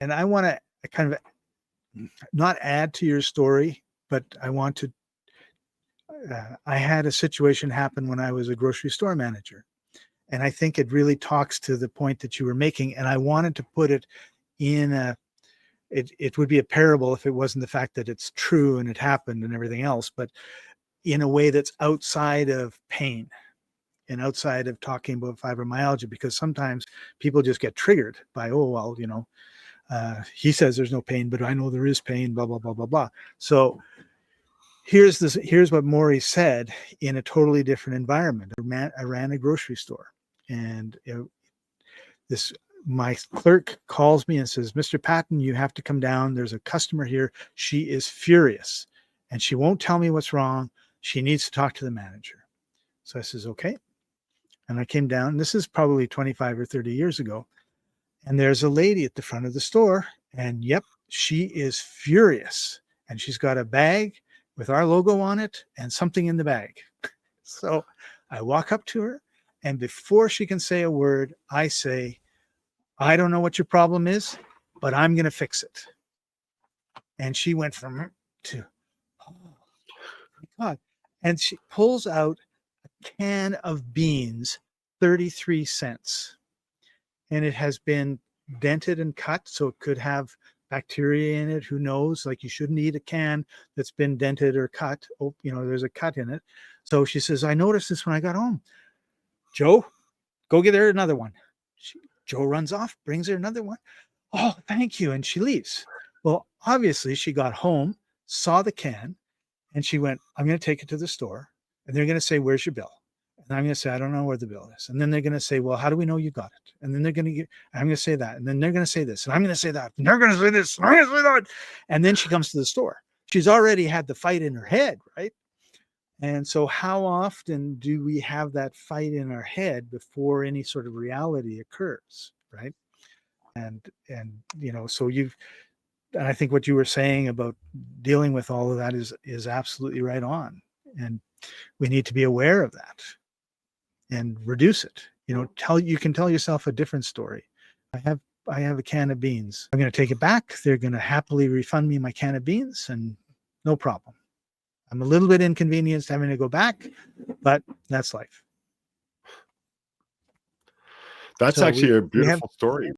And I want to kind of not add to your story, but I want to. I had a situation happen when I was a grocery store manager, and I think it really talks to the point that you were making. And I wanted to put it in a. It would be a parable if it wasn't the fact that it's true and it happened and everything else, but in a way that's outside of pain and outside of talking about fibromyalgia, because sometimes people just get triggered by, oh, well, he says there's no pain, but I know there is pain, blah, blah, blah, blah, blah. So here's what Maury said in a totally different environment. I ran a grocery store, and my clerk calls me and says, Mr. Patton, you have to come down. There's a customer here. She is furious and she won't tell me what's wrong. She needs to talk to the manager. So I says, okay. And I came down. This is probably 25 or 30 years ago. And there's a lady at the front of the store. And yep, she is furious. And she's got a bag with our logo on it and something in the bag. So I walk up to her, and before she can say a word, I say, I don't know what your problem is, but I'm going to fix it. And she went from to, oh my God. And she pulls out a can of beans, 33 cents. And it has been dented and cut, so it could have bacteria in it. Who knows? Like, you shouldn't eat a can that's been dented or cut. Oh, there's a cut in it. So she says, I noticed this when I got home. Joe, go get her another one. Joe runs off, brings her another one. Oh, thank you. And she leaves. Well, obviously she got home, saw the can, and she went, I'm going to take it to the store. And they're going to say, where's your bill? And I'm going to say, I don't know where the bill is. And then they're going to say, well, how do we know you got it? And then I'm going to say that. And then they're going to say this. And I'm going to say that. And they're going to say this. And I'm going to say that. And then she comes to the store. She's already had the fight in her head, right? And so how often do we have that fight in our head before any sort of reality occurs, right? And so and I think what you were saying about dealing with all of that is absolutely right on. And we need to be aware of that and reduce it. You can tell yourself a different story. I have a can of beans. I'm going to take it back. They're going to happily refund me my can of beans, and no problem. I'm a little bit inconvenienced having to go back, but that's life. That's actually a beautiful story.